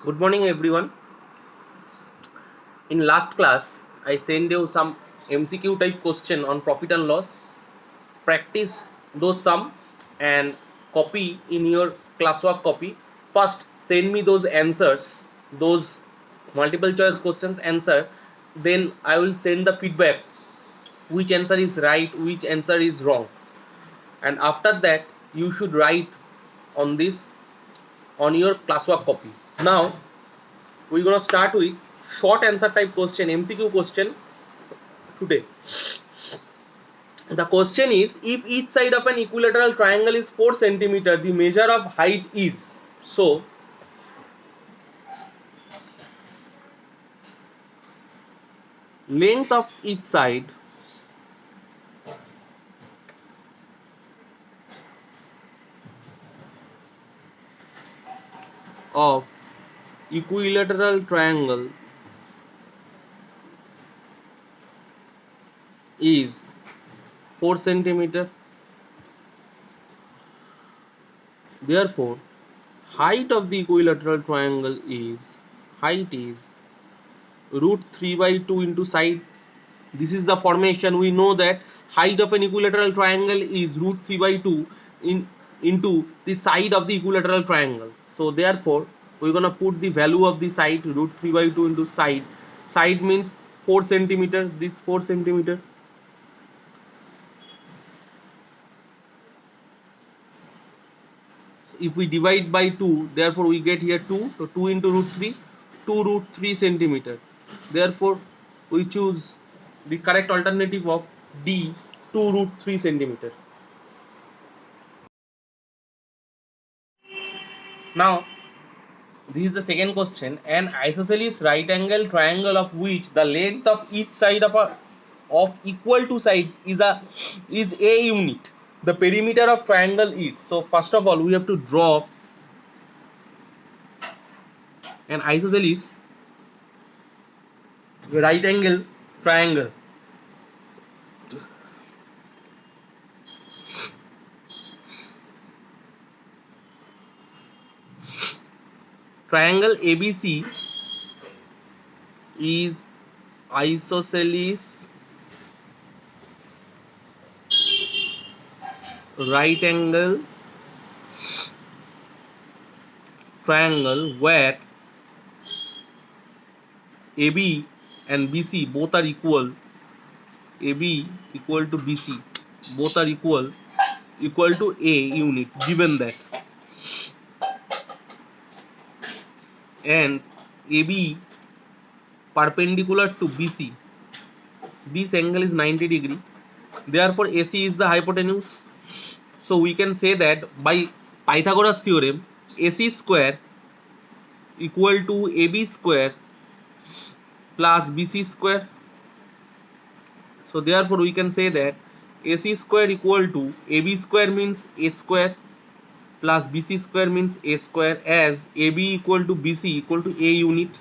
Good morning, everyone. In last class, I sent you some MCQ type question on profit and loss. Practice those sum and copy in your classwork copy. First, send me those answers, those multiple choice questions answer. Then I will send the feedback. Which answer is right, which answer is wrong. And after that, you should write on this on your classwork copy. Now, we're gonna start with short answer type question, MCQ question today. The question is, if each side of an equilateral triangle is 4 centimeter, the measure of height is. So length of each side of equilateral triangle is 4 centimeter. Therefore, height of the equilateral triangle is root 3 by 2 into side. This is the formation. We know that height of an equilateral triangle is root 3 by 2 into the side of the equilateral triangle. So therefore, we're gonna put the value of the side root 3 by 2 into side. Side means 4 centimeter. This 4 centimeter. If we divide by 2, therefore we get here 2. So 2 into root 3, 2 root 3 centimeter. Therefore, we choose the correct alternative of D, 2 root 3 centimeter. Now, this is the second question. An isosceles right angle triangle of which the length of each side of equal to sides is a unit. The perimeter of triangle is. So first of all, we have to draw an isosceles right angle triangle. Triangle ABC is isosceles right angle triangle where AB and BC both are equal. AB equal to BC both are equal to A unit, given that, and AB perpendicular to BC, this angle is 90 degree. Therefore AC is the hypotenuse. So we can say that by Pythagoras theorem, AC square equal to AB square plus BC square. So therefore we can say that AC square equal to AB square means A square plus BC square means A square, as AB equal to BC equal to A unit.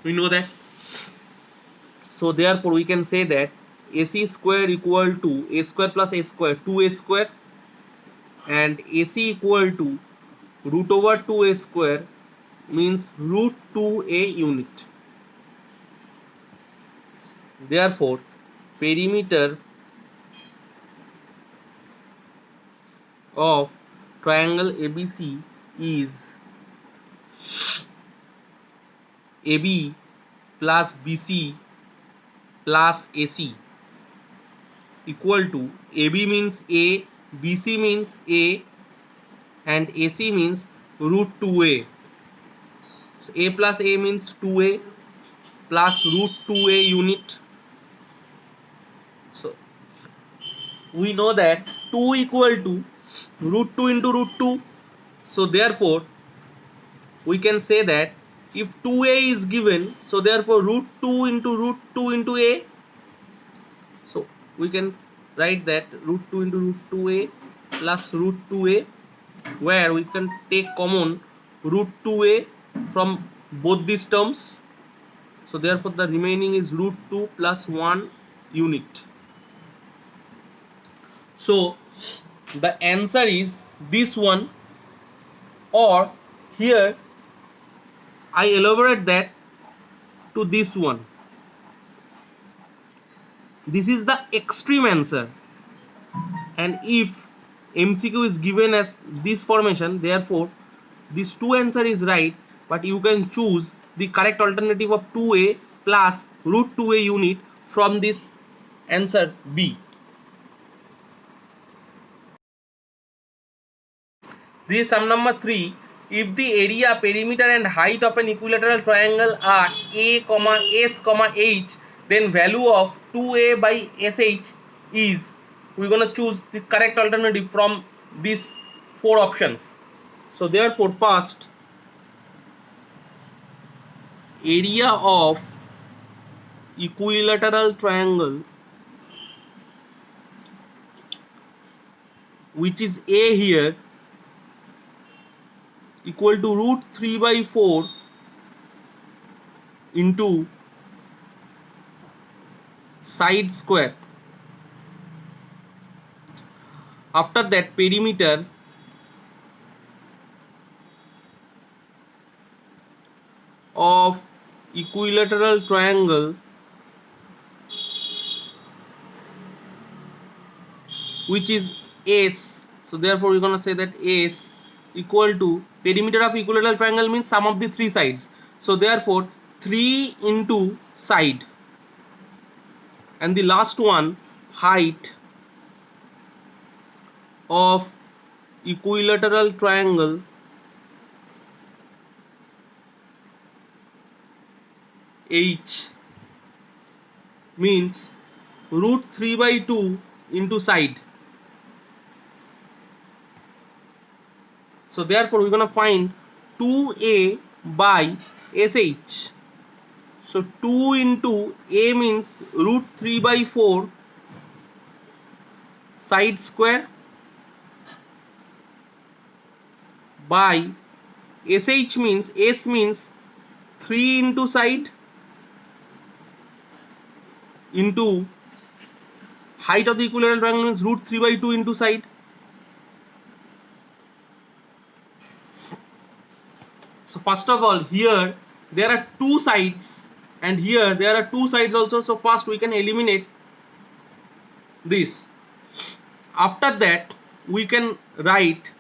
We know that. So therefore we can say that AC square equal to A square plus A square 2A square, and AC equal to root over 2A square means root 2A unit. Therefore perimeter of triangle ABC is AB plus BC plus AC equal to AB means A, BC means A, and AC means root 2A. So A plus A means 2A plus root 2A unit. So we know that 2 equal to root 2 into root 2. So therefore we can say that if 2A is given, so therefore root 2 into A. So we can write that root 2 into root 2A plus root 2A, where we can take common root 2A from both these terms. So therefore the remaining is root 2 plus 1 unit. So the answer is this one, or here I elaborate that to this one. This is the extreme answer, and if MCQ is given as this formation, therefore this two answer is right, but you can choose the correct alternative of 2a plus root 2a unit from this answer B. This is sum number 3. If the area, perimeter and height of an equilateral triangle are a, s, h, then value of 2a by sh is, we're going to choose the correct alternative from these four options. So therefore, first, area of equilateral triangle, which is a here, equal to root 3 by 4 into side square. After that, perimeter of equilateral triangle, which is S, so therefore we're going to say that S equal to, perimeter of equilateral triangle means sum of the three sides, so therefore 3 into side, and the last one, height of equilateral triangle H means root 3 by 2 into side. So therefore we're going to find 2a by sh. So 2 into a means root 3 by 4 side square by sh means, s means 3 into side into height of the equilateral triangle means root 3 by 2 into side. So first of all, here there are two sides and here there are two sides also, so first we can eliminate this. After that we can write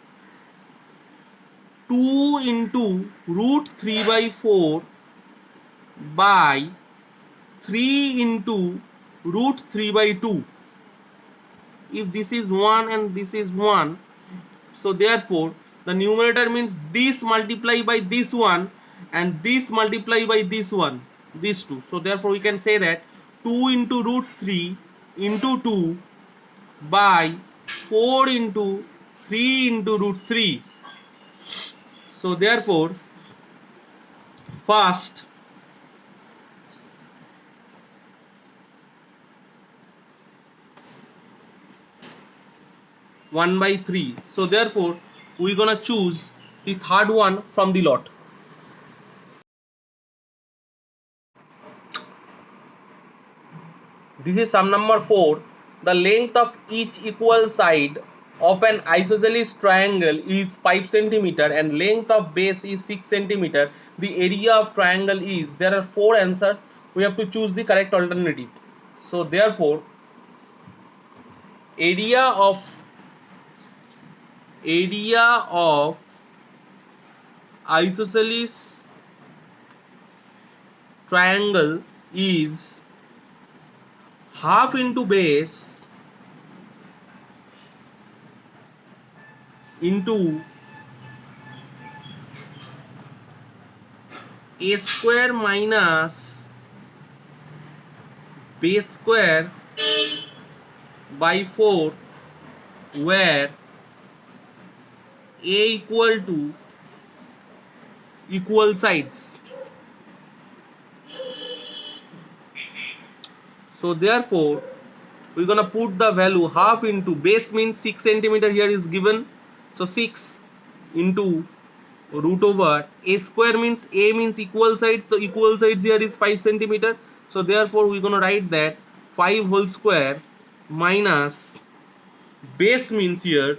2 into root 3 by 4 by 3 into root 3 by 2. If this is 1 and this is 1, so therefore the numerator means this multiply by this one and this multiply by this one, these two. So therefore we can say that 2 into root 3 into 2 by 4 into 3 into root 3. So therefore first, one by 3. So therefore we're gonna choose the third one from the lot. This is sum number 4. The length of each equal side of an isosceles triangle is 5 cm and length of base is 6 cm. The area of triangle is, there are 4 answers. We have to choose the correct alternative. So therefore area of isosceles triangle is half into base into a square minus base square by 4, where a equal to equal sides. So therefore we're gonna put the value half into base means 6 cm here is given, so 6 into root over a square means a means equal sides, so equal sides here is 5 cm. So therefore we're gonna write that 5 whole square minus base means here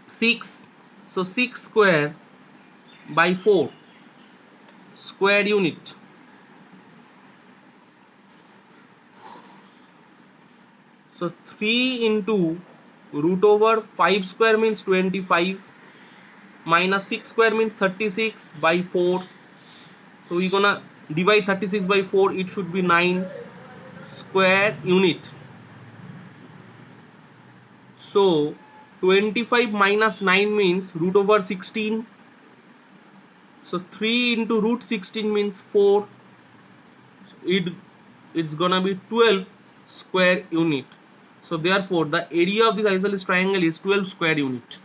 6, so 6 square by 4. square unit. So 3 into root over 5 square means 25, minus 6 square means 36 by 4. So we're gonna divide 36 by 4, it should be 9 square unit. So 25 minus 9 means root over 16. So 3 into root 16 means 4. It's gonna be 12 square unit. So therefore the area of this isosceles triangle is 12 square unit.